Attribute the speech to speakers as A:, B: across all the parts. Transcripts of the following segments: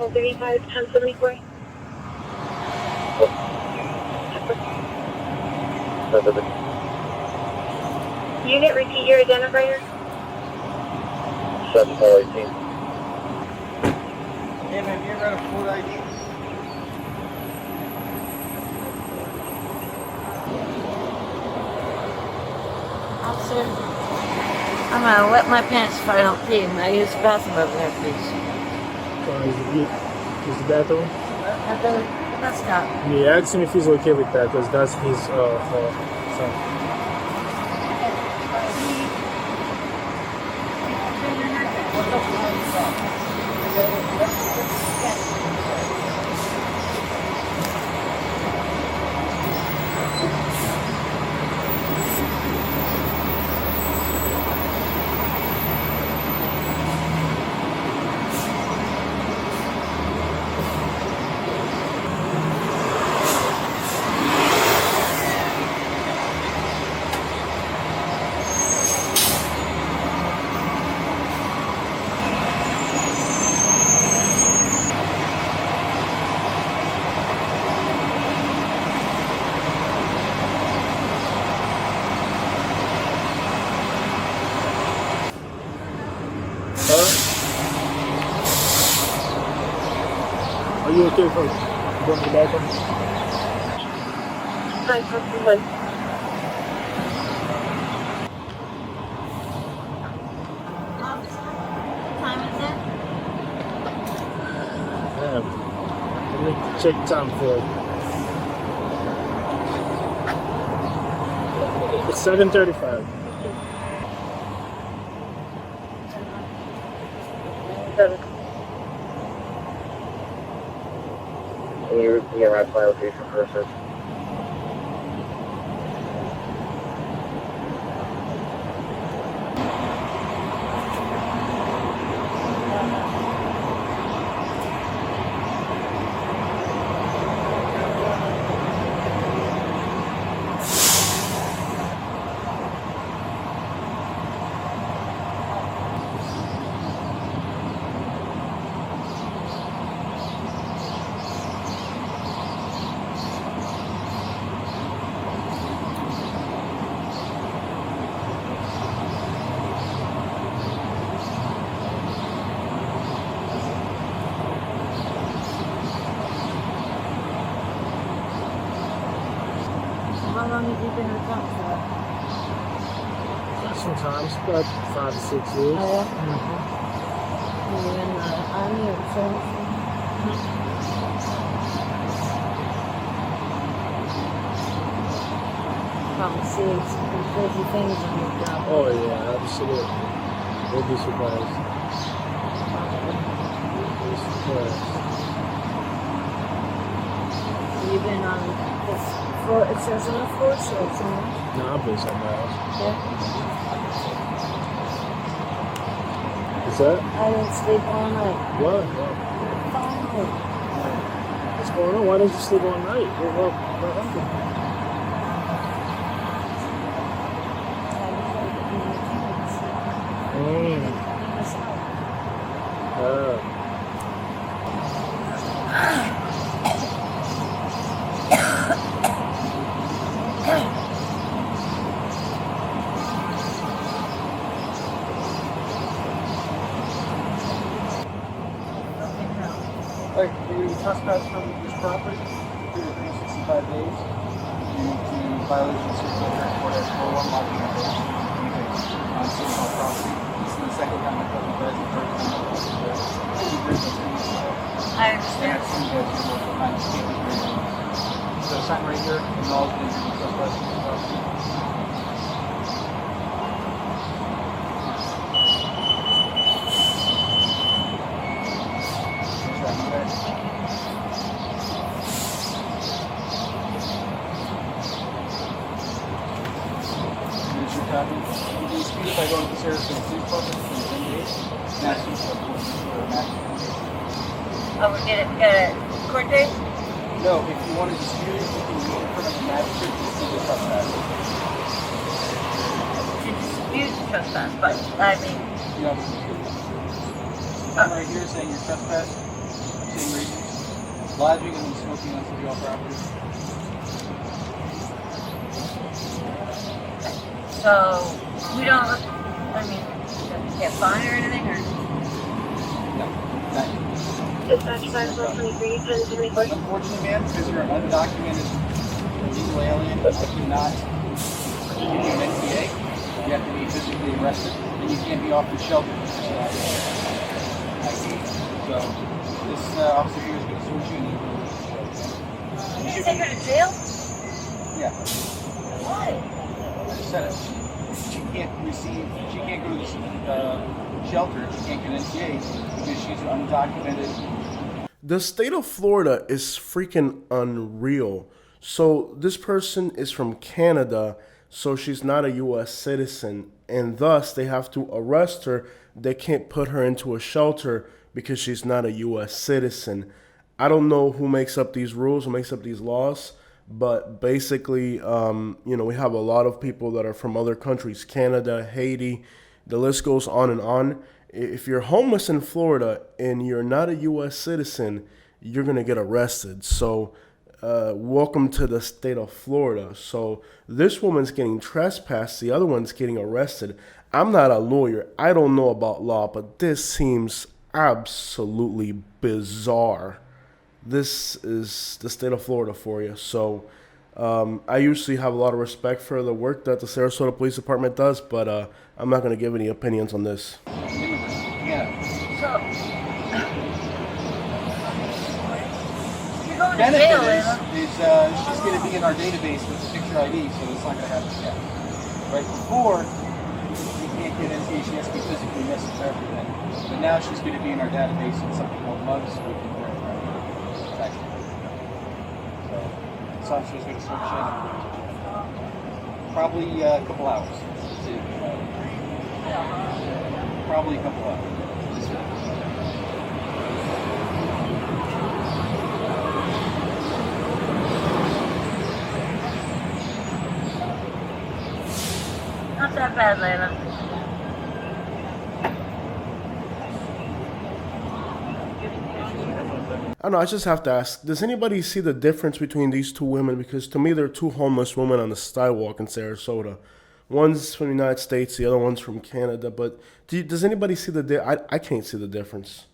A: 35, 1074. Unit, repeat your identifier.
B: 7418.
C: Hey, have you ever had a Ford ID?
D: Officer, I'm gonna wet my pants if I don't pee. May I use the bathroom over there, please?
E: Is the bathroom?
D: At the bus stop.
E: Yeah, ask him if he's okay with that, because that's his fault. So. Are you okay for going to the bathroom?
A: 551.
D: What time is it?
E: Yeah. Let me check time for it. It's 7:35.
B: You get right by location for a search.
D: How long have you been in the car for?
E: Sometimes, about 5 to 6 years.
D: Oh, yeah? Were you in the army or service? Probably see some crazy things on your job.
E: Oh yeah, absolutely. You'll be surprised. You'll be surprised.
D: You've been on this floor, it says on the floor, so it's on.
E: No, I've been somewhere else.
D: Yeah.
E: Is that?
D: I didn't sleep all night.
E: What?
D: Finally.
E: What's going on? Why don't you sleep all night? What happened?
C: Like, when you trespass from this property, for 365 days, due to violation of 634-41 lodging violation on city hall property. This is the second time I've done it, the first time I've done it.
D: I understand.
C: So sign right here, acknowledgement of trespassing the property. Would you speak if I go into Sarasota Police Department for 10 days? And ask you for a maximum?
D: Oh, we're get a court date?
C: No, if you want to dispute it, you can go in front of the magistrate to see the trespass.
D: To dispute the trespass, but I mean,
C: You know, I'm right here saying you're trespassing. same reasons. Lodging and smoking on city hall property.
D: So we don't. I mean, get fined or anything, or
C: No, not you.
A: Dispatch 5423, 1074.
C: Unfortunately, man, because you're an undocumented illegal alien, I cannot give you an NTA. You have to be physically arrested, and you can't be off the shelter. So this officer here is going to search you. And
D: you take her to jail?
C: yeah,
D: Why?
C: I just said it. She can't go to this shelter. She can't get an NTA because she's undocumented.
E: The state of Florida is freaking unreal. So this person is from Canada, so she's not a U.S. citizen, and thus they have to arrest her. They can't put her into a shelter because she's not a U.S. citizen. I don't know who makes up these rules, who makes up these laws, but basically, we have a lot of people that are from other countries, Canada, Haiti, the list goes on and on. If you're homeless in Florida and you're not a U.S. citizen, you're going to get arrested. So welcome to the state of Florida. So this woman's getting trespassed, the other one's getting arrested. I'm not a lawyer. I don't know about law, but this seems absolutely bizarre. This is the state of Florida for you. So I usually have a lot of respect for the work that the Sarasota Police Department does, but I'm not going to give any opinions on this.
C: Yeah.
D: So you're going to
C: Benefit
D: jail, Layla.
C: is she's going to be in our database with the picture ID, so it's not going to happen yet. Right before, you can't get NTA, she has to be physically missing for everything. But now she's going to be in our database in something called MUGS. So this officer's going to search in probably a couple hours. Probably a couple hours.
D: Not that bad, Layla.
E: I don't know, I just have to ask, does anybody see the difference between these two women? Because to me, they're two homeless women on the sidewalk in Sarasota. One's from the United States, the other one's from Canada. But does anybody see the I can't see the difference.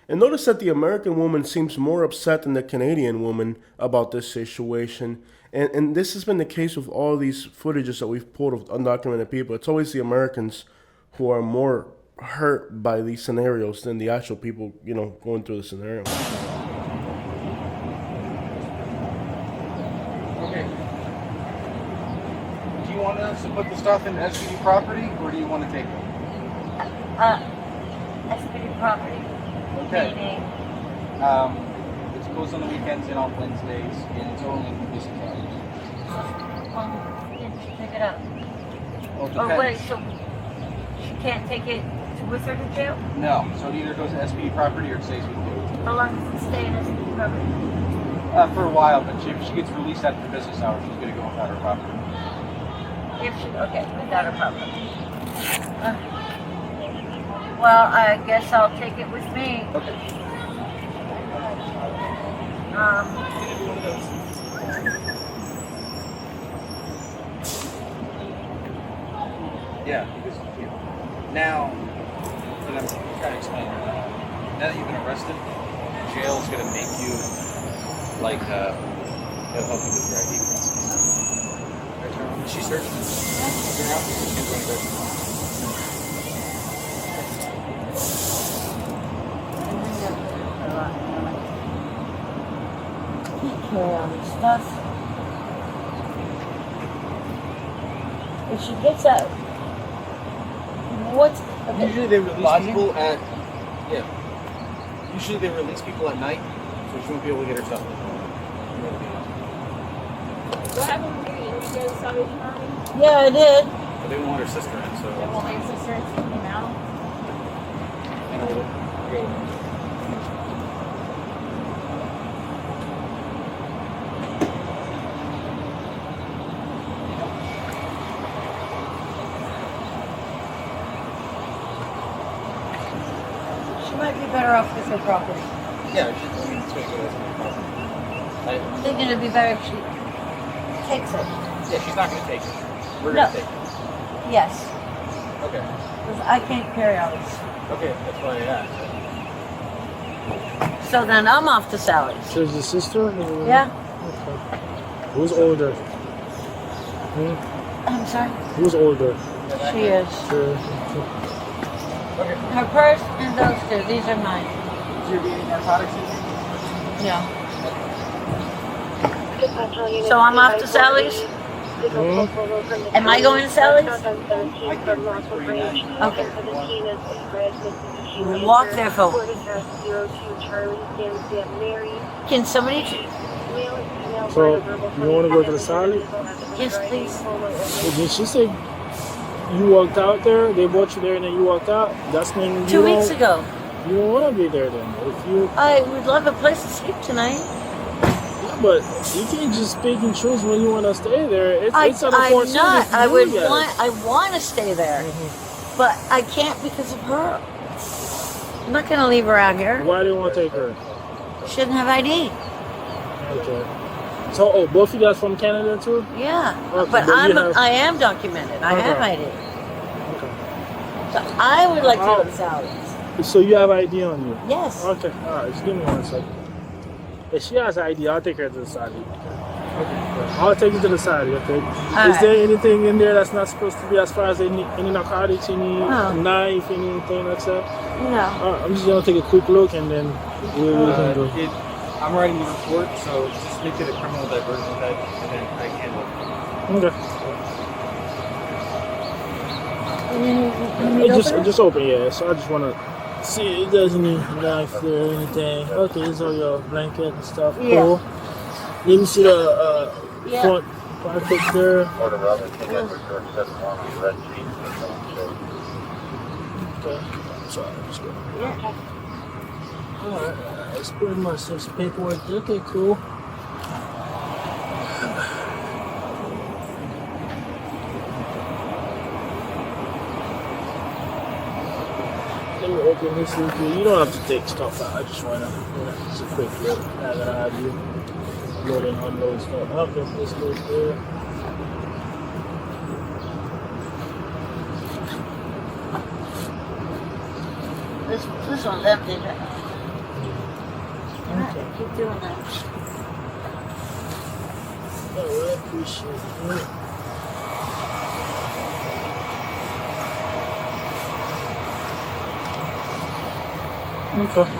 E: And notice that the American woman seems more upset than the Canadian woman about this situation. And this has been the case with all these footages that we've pulled of undocumented people. It's always the Americans who are more hurt by these scenarios than the actual people, going through the scenario.
C: Okay. Do you want us to put the stuff in SPD property, or do you want to take it?
D: SPD property.
C: Okay.
D: Meaning,
C: It's closed on the weekends and on Wednesdays, and it's only business hours.
D: Did she pick it up?
C: Well, it
D: Oh wait,
C: depends.
D: so she can't take it with her to jail?
C: No, so it either goes to SPD property or it stays with you.
D: How long does it stay in SPD property?
C: For a while, but if she gets released after business hours, she's going to go without her property.
D: Without her property. Well, I guess I'll take it with me.
C: Okay. Yeah, because now, and I'm trying to explain, now that you've been arrested, jail is going to make you, like, they'll help you with your ID process. Is she searching?
D: Carry on this stuff. If she gets out, what's okay.
C: Usually they release
D: Lodging?
C: people at, usually they release people at night, so she won't be able to get her stuff.
F: What happened when you guys Salvation Army?
D: Yeah, I did.
C: But they won't want her sister in, so.
F: They won't let your sister came out.
D: better off with her property.
C: Yeah, she's going to go to my property.
D: I think it'd be better if she takes it.
C: Yeah, she's not going to take it. We're
D: No.
C: going to take it.
D: Yes,
C: Okay.
D: because I can't carry all this.
C: Okay, that's why I asked.
D: So then I'm off to Sally's.
G: So is the sister?
D: Yeah?
G: Okay. Who's older?
D: I'm sorry.
G: Who's older?
D: She is.
G: Sure.
D: Her purse and those two. These are mine.
C: Is your being narcotics use?
D: Yeah. So I'm off to Sally's? Am I going to Sally's? Okay. We'll walk there for. Can somebody?
G: So you want to go to the Sally?
D: Yes, please.
G: Did she say you walked out there? They brought you there and then you walked out? That's when you
D: 2 weeks ago.
G: You don't want to be there then. If you,
D: I would love a place to sleep tonight.
G: yeah, but you can't just speak and choose when you want to stay there. It's an
D: I'm
G: opportunity
D: not.
G: for
D: I
G: you
D: would
G: guys.
D: want. I want to stay there, but I can't because of her. I'm not gonna leave her out here.
G: Why do you want to take her?
D: She doesn't have ID.
G: Okay. So, both of you guys from Canada too?
D: Yeah,
G: Okay,
D: but
G: but you have-
D: I am documented. I have
G: Okay.
D: ID.
G: Okay.
D: So I would like to go
G: Oh.
D: to Sally's.
G: So you have ID on you?
D: Yes.
G: Okay. All right. Just give me 1 second. If she has ID, I'll take her to the side. Okay. I'll take you to the side. Okay. Is
D: right.
G: there anything in there that's not supposed to be as far as any narcotics, any
D: No.
G: knife, anything like that?
D: No.
G: I'm just gonna take a quick look and then we can go.
C: I'm writing the report, so just make it a criminal diversion head, and then I handle it.
G: Okay. Just open, yeah. So I just wanna see if there's any knife there or anything. Okay, these are your blanket and stuff.
D: Yeah.
G: Cool. Let me see the
D: Yeah.
G: front pocket there.
B: Order Robert King Edward George 7 red jeans.
G: Okay. Sorry, I'm just going.
D: Yeah.
G: Alright, it's pretty much some paperwork. Okay, cool. Let me open this with you. You don't have to take stuff out. I just want to, just a quick look. Now that I have you load and unload stuff. Okay, this goes there.
D: This one's empty. But
G: Okay.
D: keep doing that.
G: Alright, appreciate it. Okay.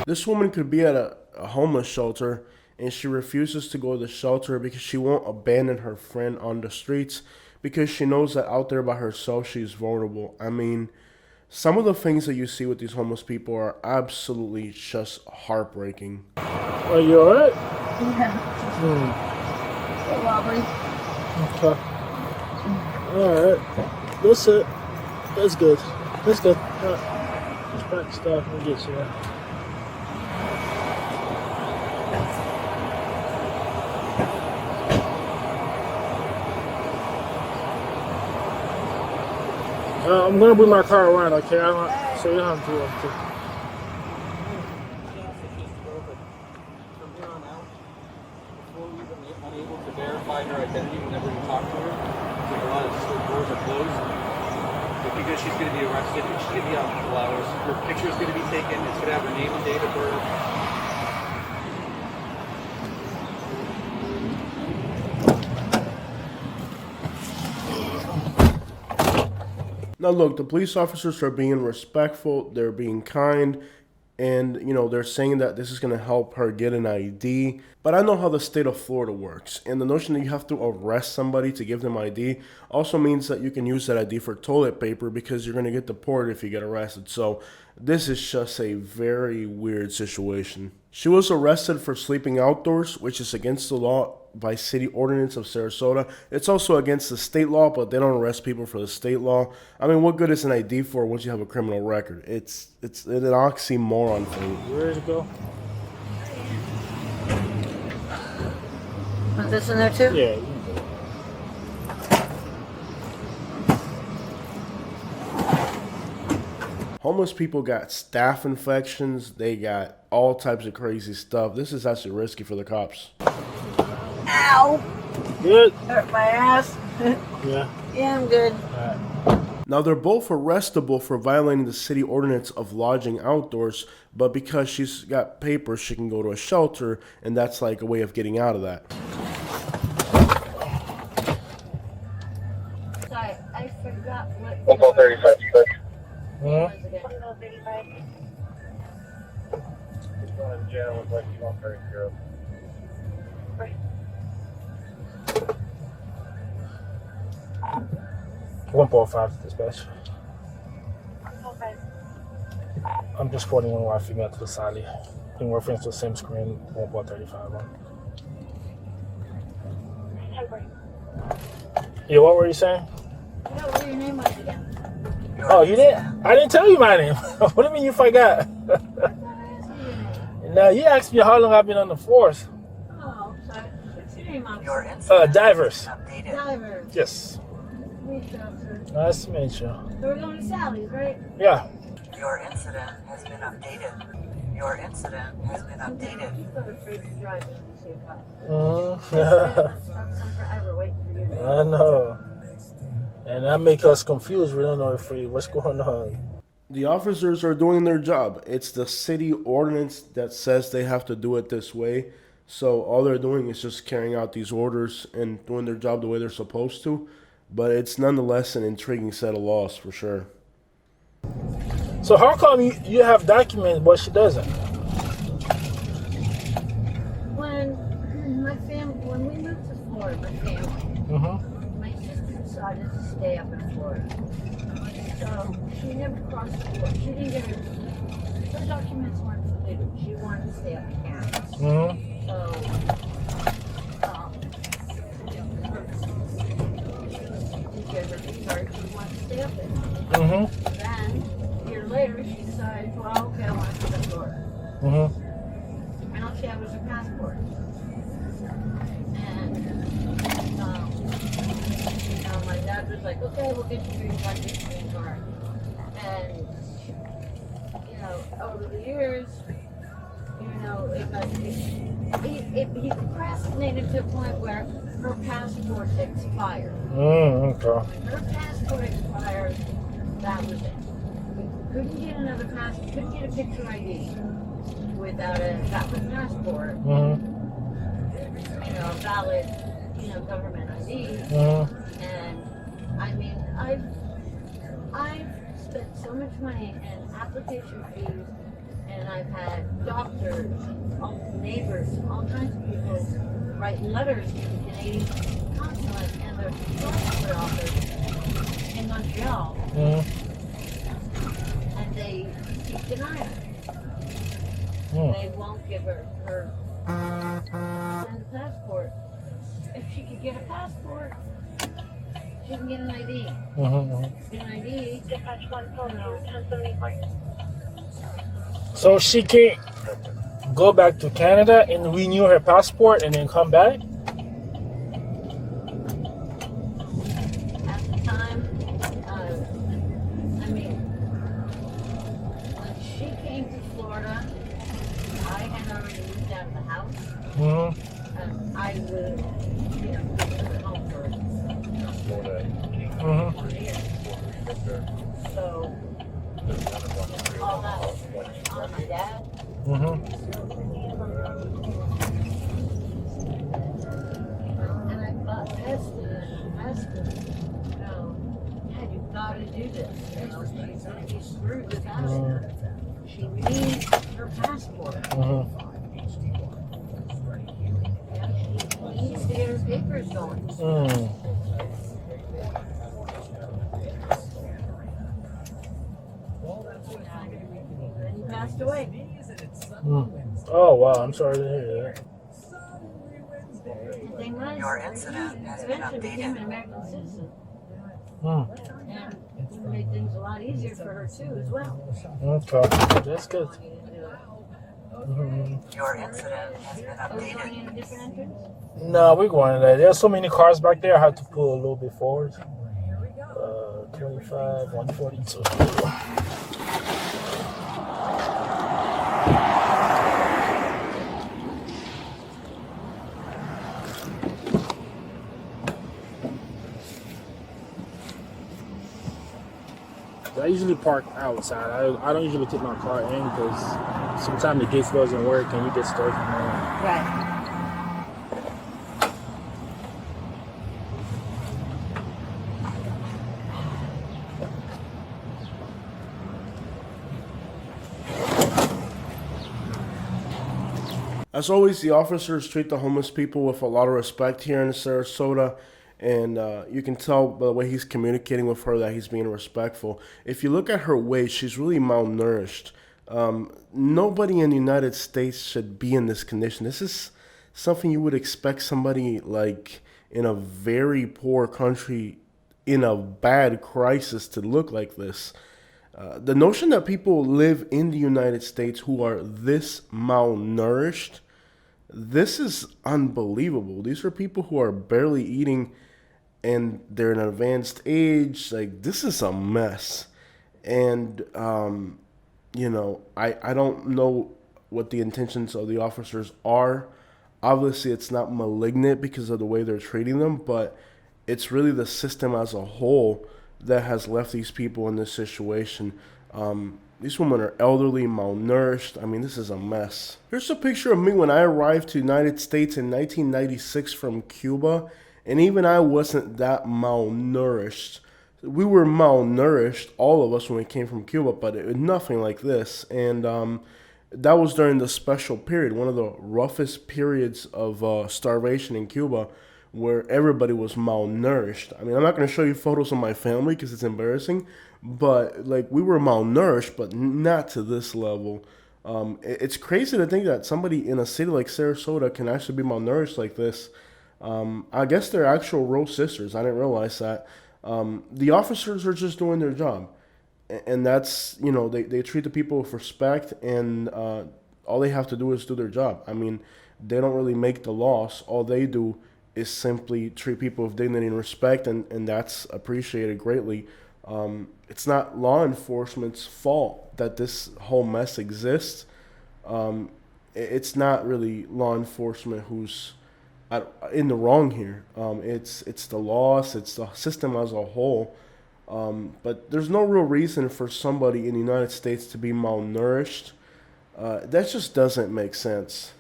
E: This woman could be at a homeless shelter and she refuses to go to the shelter because she won't abandon her friend on the streets because she knows that out there by herself she's vulnerable. I mean, some of the things that you see with these homeless people are absolutely just heartbreaking.
G: Are you alright?
F: Yeah.
G: Hmm.
F: Robbery.
G: Okay. Alright. That's it. That's good. That's good. Alright. Just pack stuff and get you there. I'm gonna bring my car around, okay? So you don't have to do it.
C: From here on out, before we were unable to verify her identity whenever you talk to her, like a lot of store doors are closed. But because she's going to be arrested, she's going to be out in a couple hours. Her picture is going to be taken. It's going to have her name and date of birth.
E: Now look, the police officers are being respectful, they're being kind, and they're saying that this is going to help her get an ID. But I know how the state of Florida works, and the notion that you have to arrest somebody to give them ID also means that you can use that ID for toilet paper because you're going to get deported if you get arrested. So this is just a very weird situation. She was arrested for sleeping outdoors, which is against the law by city ordinance of Sarasota. It's also against the state law, but they don't arrest people for the state law. I mean, what good is an ID for once you have a criminal record? It's an oxymoron thing.
G: Where to go?
D: Put this in there too?
G: Yeah. You can go.
E: homeless people got staph infections. They got all types of crazy stuff. This is actually risky for the cops.
D: Ow!
G: Good.
D: Hurt my ass.
G: Yeah.
D: Yeah, I'm good.
E: Now, they're both arrestable for violating the city ordinance of lodging outdoors, but because she's got papers, she can go to a shelter, and that's like a way of getting out of that.
D: Sorry, I forgot what.
B: 135 6.
G: Huh?
A: 135.
B: He's going to jail with like 130.
A: Right.
G: 145 dispatch.
A: 145.
G: I'm just forwarding one while female to the Sally. In reference to the same screen, 135 on.
A: Temporary.
G: Yeah, what were you saying?
D: I forgot what your name was again.
G: Oh, you didn't? I didn't tell you my name. What do you mean you forgot?
D: I thought I asked you your name.
G: Now, you asked me how long I've been on the force.
D: Oh, sorry. What's your name, officer?
H: Your incident
G: Divers.
H: has been updated.
D: Divers.
G: Yes.
D: Meet you, officer.
G: Nice to meet you.
D: So we're going to Sally's, right?
G: Yeah.
H: Your incident has been updated. Your incident has been updated.
D: You've got a free drive to see a cop.
G: Mm-hmm.
D: I'm forever waiting for you.
G: I know. And that makes us confused. We don't know what's going on.
E: The officers are doing their job. It's the city ordinance that says they have to do it this way. So all they're doing is just carrying out these orders and doing their job the way they're supposed to. But it's nonetheless an intriguing set of laws for sure.
G: So how come you have documents but she doesn't?
D: When we moved to Florida, my family, my sister decided to stay up in Florida. So she never crossed the border. She didn't get her documents weren't completed. She wanted to stay up in Canada. So, she gave her the card. She wanted to stay up there. Then, a year later, she decided, well, okay, I want to come to Florida. And all she had was her passport. And, my dad was like, okay, we'll get you green card, get you green card. And, over the years, he procrastinated to a point where her passport expired.
G: Okay.
D: When her passport expired, that was it. We couldn't get another passport, couldn't get a picture ID without a valid passport. Valid, government ID. And I mean, I've spent so much money in application fees, and I've had doctors, neighbors, all kinds of people write letters to the Canadian consulate and their passport office in Montreal, and they keep denying her. They won't give her passport. If she could get a passport, she can get an ID. Get an ID.
A: Dispatch 11074.
G: So she can't go back to Canada and renew her passport and then come back?
D: At the time, when she came to Florida, I had already moved out of the house. I would, go home for 4 years. So, all that was on my dad. And I got tested and tested. Dad, you've got to do this. She's going to be screwed without it. She needs her passport. She needs to get her papers going. And he passed away.
G: Oh, wow. I'm sorry to hear that.
D: The thing was,
H: Your incident has been
D: eventually became an
H: updated.
D: American citizen. And it made things a lot easier for her too, as well.
G: Okay. That's good.
H: Your incident has been
D: Are we going
H: updated.
D: in a different entrance?
G: No, we're going there. There's so many cars back there. I had to pull a little bit forward. 25, 142. usually park outside. I don't usually take my car in because sometimes the gates doesn't work and you get stuck in there.
D: Right.
E: As always, the officers treat the homeless people with a lot of respect here in Sarasota, and you can tell by the way he's communicating with her that he's being respectful. If you look at her weight, she's really malnourished. Nobody in the United States should be in this condition. This is something you would expect somebody like in a very poor country in a bad crisis to look like this. The notion that people live in the United States who are this malnourished, this is unbelievable. These are people who are barely eating and they're in an advanced age. Like, this is a mess. And, I don't know what the intentions of the officers are. Obviously, it's not malignant because of the way they're treating them, but it's really the system as a whole that has left these people in this situation. These women are elderly, malnourished. I mean, this is a mess. Here's a picture of me when I arrived to the United States in 1996 from Cuba, and even I wasn't that malnourished. We were malnourished, all of us, when we came from Cuba, but it was nothing like this. And that was during the special period, one of the roughest periods of starvation in Cuba, where everybody was malnourished. I mean, I'm not going to show you photos of my family because it's embarrassing, but like, we were malnourished, but not to this level. It's crazy to think that somebody in a city like Sarasota can actually be malnourished like this. I guess they're actual real sisters. I didn't realize that. The officers are just doing their job, and that's, they treat the people with respect, and all they have to do is do their job. I mean, they don't really make the laws. All they do is simply treat people with dignity and respect, and that's appreciated greatly. It's not law enforcement's fault that this whole mess exists. It's not really law enforcement who's in the wrong here. It's the laws, it's the system as a whole. But there's no real reason for somebody in the United States to be malnourished. That just doesn't make sense.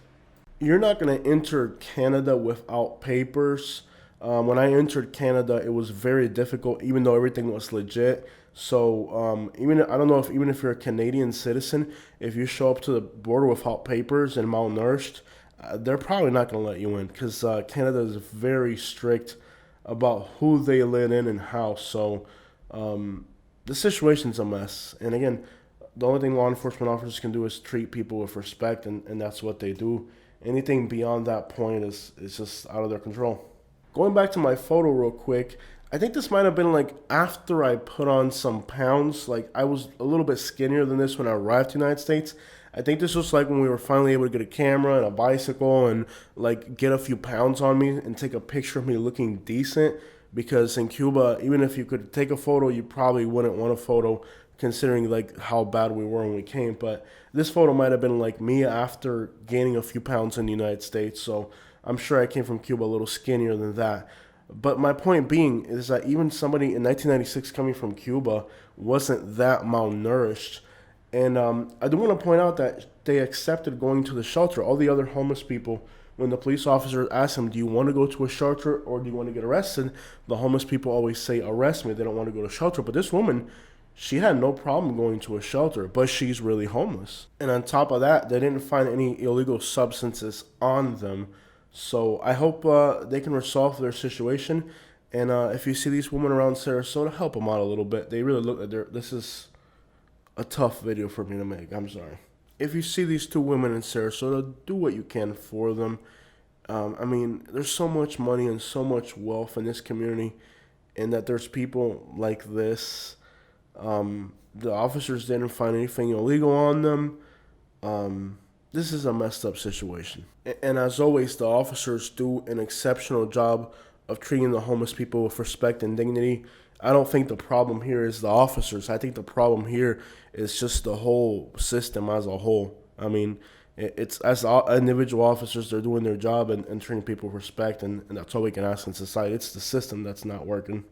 E: You're not going to enter Canada without papers. When I entered Canada, it was very difficult, even though everything was legit. So I don't know if even if you're a Canadian citizen, if you show up to the border without papers and malnourished, they're probably not going to let you in, because Canada is very strict about who they let in and how. So the situation's a mess. And again, the only thing law enforcement officers can do is treat people with respect, and that's what they do. Anything beyond that point is just out of their control. Going back to my photo real quick, I think this might have been like after I put on some pounds. Like, I was a little bit skinnier than this when I arrived to the United States. I think this was like when we were finally able to get a camera and a bicycle and like get a few pounds on me and take a picture of me looking decent. Because in Cuba, even if you could take a photo, you probably wouldn't want a photo, considering like how bad we were when we came. But this photo might have been like me after gaining a few pounds in the United States. So I'm sure I came from Cuba a little skinnier than that. But my point being is that even somebody in 1996 coming from Cuba wasn't that malnourished. And I do want to point out that they accepted going to the shelter. All the other homeless people, when the police officer asked them, do you want to go to a shelter or do you want to get arrested? The homeless people always say, arrest me. They don't want to go to shelter. But this woman, she had no problem going to a shelter, but she's really homeless. And on top of that, they didn't find any illegal substances on them. So I hope they can resolve their situation. And if you see these women around Sarasota, help them out a little bit. They really look like this is a tough video for me to make. I'm sorry. If you see these two women in Sarasota, do what you can for them. I mean, there's so much money and so much wealth in this community, and that there's people like this. The officers didn't find anything illegal on them. This is a messed up situation. And as always, the officers do an exceptional job of treating the homeless people with respect and dignity. I don't think the problem here is the officers. I think the problem here is just the whole system as a whole. I mean, it's as individual officers, they're doing their job and treating people with respect, and that's all we can ask in society. It's the system that's not working.